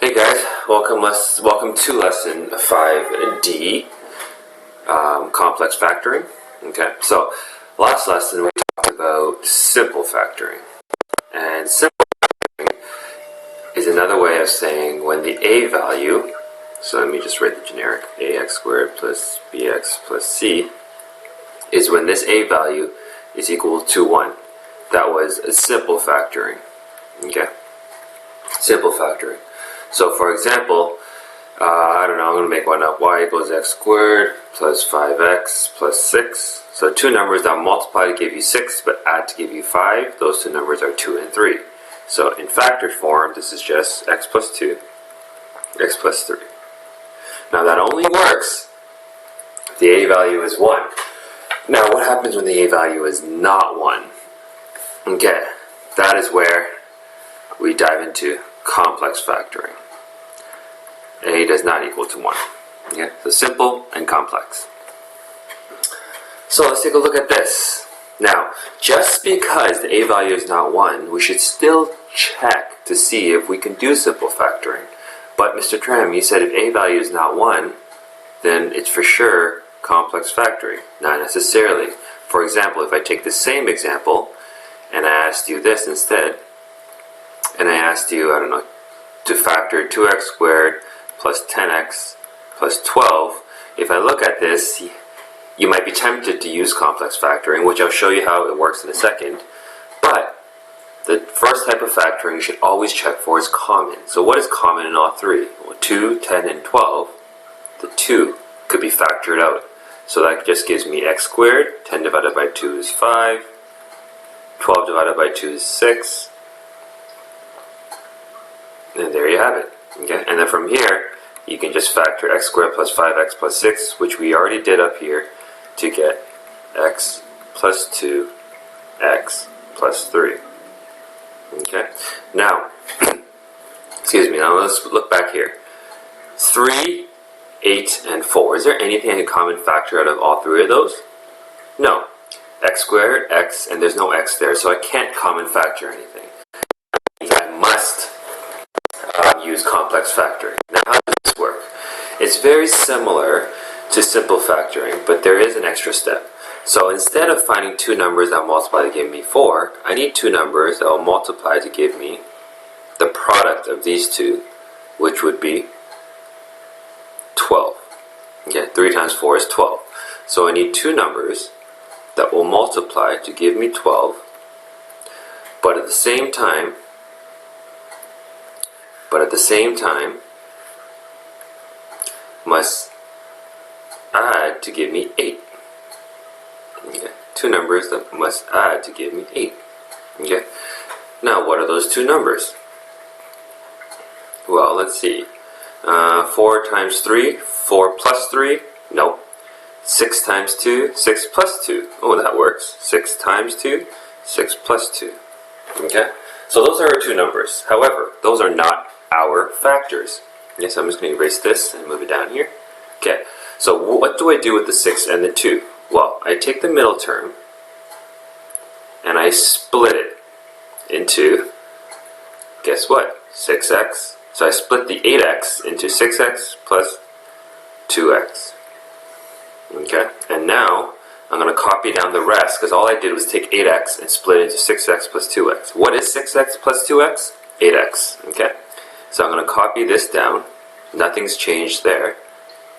Hey guys, welcome to lesson 5D, complex factoring. Okay, so last lesson we talked about simple factoring, and simple factoring is another way of saying when the a value, so let me just write the generic ax squared plus bx plus c, is when this a value is equal to 1. That was a simple factoring. Okay, simple factoring. So for example, I don't know, I'm going to make one up. Y equals x squared plus 5x plus 6. So two numbers that multiply to give you 6 but add to give you 5. Those two numbers are 2 and 3. So in factored form, this is just x plus 2, x plus 3. Now that only works if the a value is 1. Now what happens when the a value is not 1? Okay, that is where we dive into complex factoring. A does not equal to 1. Okay, so simple and complex. So let's take a look at this. Now, just because the a value is not 1, we should still check to see if we can do simple factoring. But Mr. Tram, you said if a value is not 1, then it's for sure complex factoring. Not necessarily. For example, if I take the same example and I asked you this instead, and I asked you, I don't know, to factor 2x squared plus 10x plus 12, if I look at this, you might be tempted to use complex factoring, which I'll show you how it works in a second. But the first type of factoring you should always check for is common. So what is common in all three? Well, 2, 10, and 12, the 2 could be factored out. So that just gives me x squared, 10 divided by 2 is 5, 12 divided by 2 is 6, and there you have it. Okay, and then from here, you can just factor x squared plus 5x plus 6, which we already did up here, to get x plus 2, x plus 3. Okay, now, excuse me, now let's look back here. 3, 8, and 4. Is there anything I can common factor out of all three of those? No. X squared, x, and there's no x there, so I can't common factor anything. I must use complex factoring. Now, how does this work? It's very similar to simple factoring, but there is an extra step. So instead of finding two numbers that multiply to give me 4, I need two numbers that will multiply to give me the product of these two, which would be 12. Okay, 3 times 4 is 12. So I need two numbers that will multiply to give me 12, but at the same time, must add to give me 8. Okay, two numbers that must add to give me 8. Okay, now what are those two numbers? Well, let's see. 4 times 3, 4 plus 3, nope. 6 times 2, 6 plus 2. Oh, that works. 6 times 2, 6 plus 2. Okay? So those are our two numbers. However, those are not our factors. Okay, so I'm just going to erase this and move it down here. Okay, so what do I do with the 6 and the 2? Well, I take the middle term and I split it into, guess what? 6x. So I split the 8x into 6x plus 2x. Okay, and now I'm going to copy down the rest because all I did was take 8x and split it into 6x plus 2x. What is 6x plus 2x? 8x. Okay, so I'm going to copy this down. Nothing's changed there.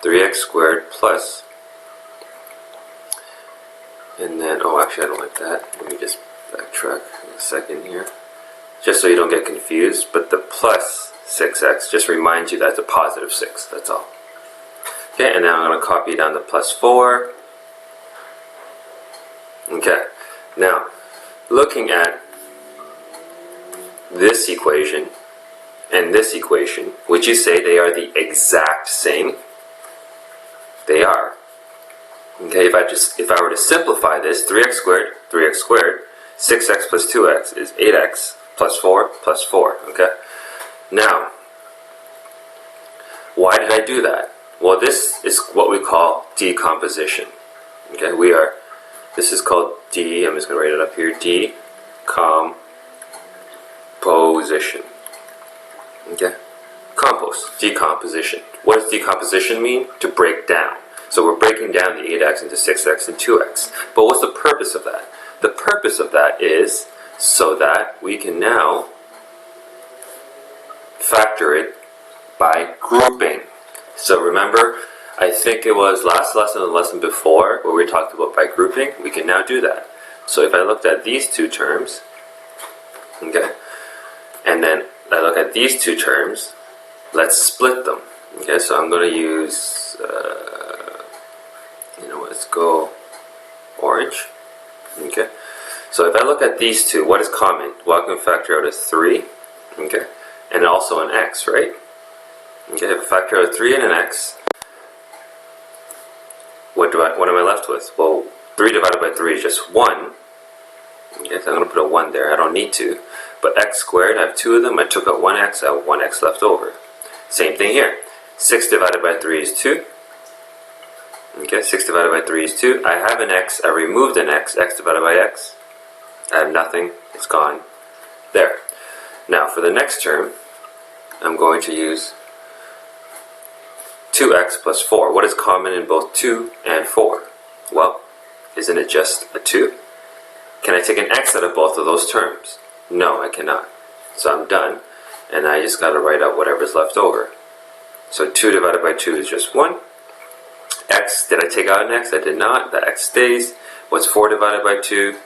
3x squared plus, and then, oh, actually I don't like that. Let me just backtrack a second here. Just so you don't get confused, but the plus 6x just reminds you that it's a positive 6, that's all. Okay, and now I'm going to copy down the plus 4. Okay, now, looking at this equation and this equation, would you say they are the exact same? They are. Okay, if I were to simplify this, 3x squared, 6x plus 2x is 8x plus 4 plus 4, okay? Now, why did I do that? Well, this is what we call decomposition. Okay, this is called I'm just going to write it up here, decomposition. Okay, decomposition. What does decomposition mean? To break down. So we're breaking down the 8x into 6x and 2x. But what's the purpose of that? The purpose of that is so that we can now factor it by grouping. So remember, I think it was last lesson or the lesson before where we talked about by grouping. We can now do that. So if I looked at these two terms, okay, and then I look at these two terms, let's split them. Okay, so I'm going to use, let's go orange. Okay, so if I look at these two, what is common? Well, I can factor out as 3, okay, and also an x, right? Okay, if I factor out a 3 and an x, what am I left with? Well, 3 divided by 3 is just 1. Okay, so I'm going to put a 1 there. I don't need to. But x squared, I have 2 of them. I took out 1x, I have 1x left over. Same thing here. 6 divided by 3 is 2. Okay, 6 divided by 3 is 2. I have an x, I removed an x. X divided by x, I have nothing. It's gone. There. Now, for the next term, I'm going to use 2x plus 4. What is common in both 2 and 4? Well, isn't it just a 2? Can I take an x out of both of those terms? No, I cannot. So I'm done. And I just got to write out whatever's left over. So 2 divided by 2 is just 1. X, did I take out an x? I did not. The x stays. What's 4 divided by 2?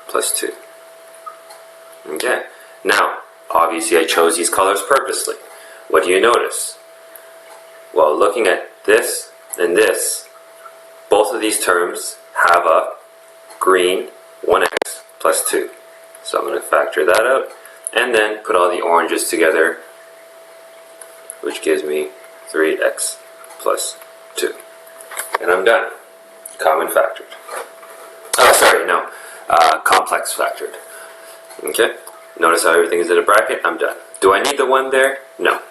Plus 2. Okay. Now, obviously I chose these colors purposely. What do you notice? Well, looking at this and this, both of these terms have a green 1x plus 2. So I'm going to factor that out and then put all the oranges together, which gives me 3x plus 2. And I'm done. Common factored. Complex factored. Okay? Notice how everything is in a bracket? I'm done. Do I need the 1 there? No.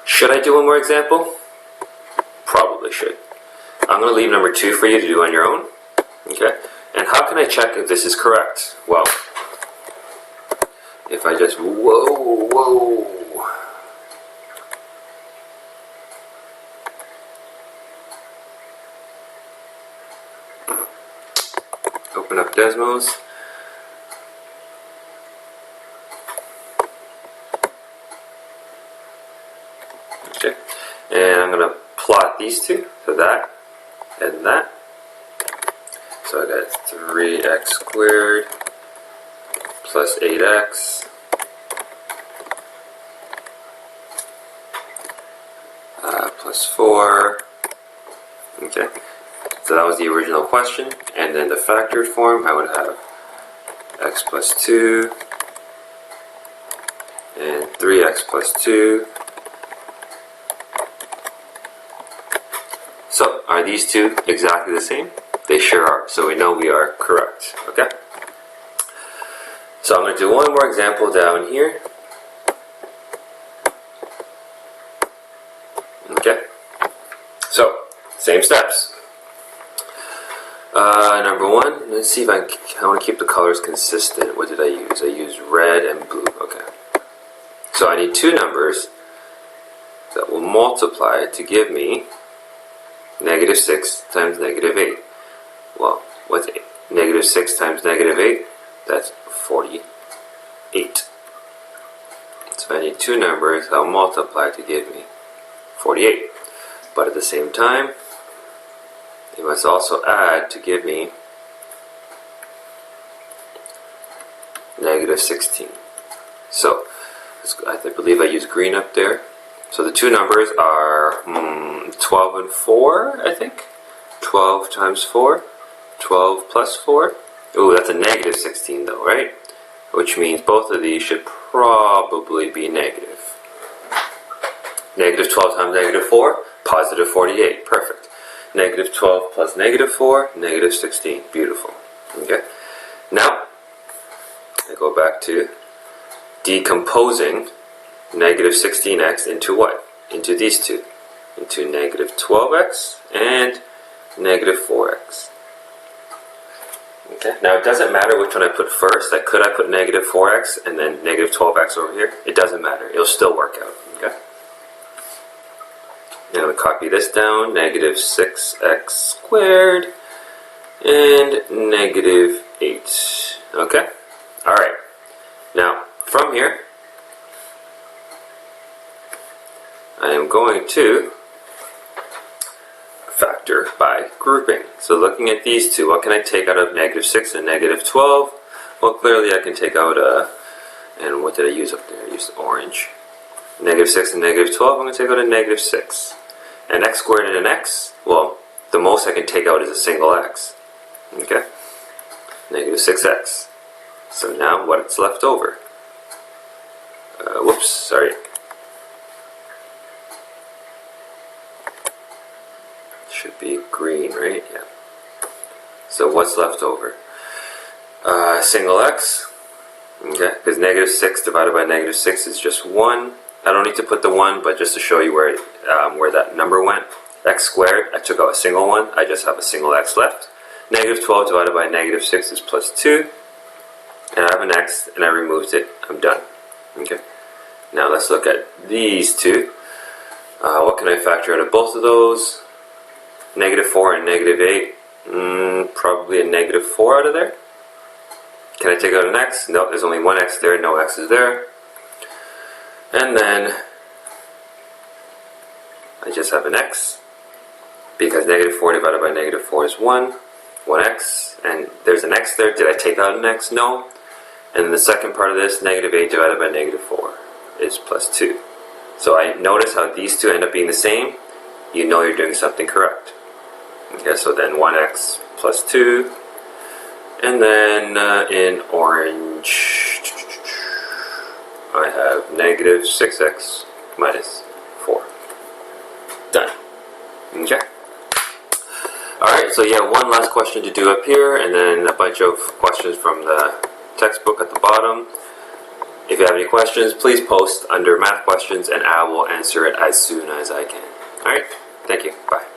Should I do one more example? Probably should. I'm going to leave number 2 for you to do on your own. Okay? And how can I check if this is correct? Well, if I just, open up Desmos. Okay. And I'm going to plot these two, so that and that. So I got 3x squared plus 8x plus 4. Okay, so that was the original question. And then the factored form, I would have x plus 2 and 3x plus 2. So, are these two exactly the same? They sure are, so we know we are correct, okay? So I'm going to do one more example down here. Okay? So, same steps. Number 1, let's see if I want to keep the colors consistent. What did I use? I used red and blue, okay. So I need two numbers that will multiply to give me negative 6 times negative 8. Well, what's 8? Negative 6 times negative 8? That's 48. So I need two numbers that will multiply to give me 48. But at the same time, they must also add to give me negative 16. So, I believe I used green up there. So the two numbers are 12 and 4, I think. 12 times 4. 12 plus 4. Ooh, that's a negative 16 though, right? Which means both of these should probably be negative. Negative 12 times negative 4, positive 48. Perfect. Negative 12 plus negative 4, negative 16. Beautiful. Okay. Now, I go back to decomposing negative 16x into what? Into these two. Into negative 12x and negative 4x. Okay. Now it doesn't matter which one I put first. I put negative 4x and then negative 12x over here. It doesn't matter. It'll still work out. Okay. Now we copy this down. Negative 6x squared and negative 8. Okay. All right. Now from here, I am going to factor by grouping. So looking at these two, what can I take out of negative 6 and negative 12? Well, clearly I can take out and what did I use up there? I used orange. Negative 6 and negative 12, I'm going to take out a negative 6. And x squared and an x, well, the most I can take out is a single x. Okay? Negative 6x. So now what's left over? Whoops, sorry. Should be green, right? Yeah. So what's left over? Single x. Okay, because negative 6 divided by negative 6 is just 1. I don't need to put the 1, but just to show you where that number went. X squared, I took out a single 1. I just have a single x left. Negative 12 divided by negative 6 is plus 2. And I have an x, and I removed it. I'm done. Okay. Now let's look at these two. What can I factor out of both of those? Negative 4 and negative 8. Probably a negative 4 out of there. Can I take out an x? No, there's only one x there, no x is there. And then I just have an x, because negative 4 divided by negative 4 is 1. 1x, and there's an x there. Did I take out an x? No. And then the second part of this, negative 8 divided by negative 4 is plus 2. So I notice how these two end up being the same. You know you're doing something correct. Okay, so then 1x plus 2. And then in orange, I have negative 6x minus 4. Done. Okay. Alright, so yeah, one last question to do up here, and then a bunch of questions from the textbook at the bottom. If you have any questions, please post under math questions, and I will answer it as soon as I can. Alright, thank you. Bye.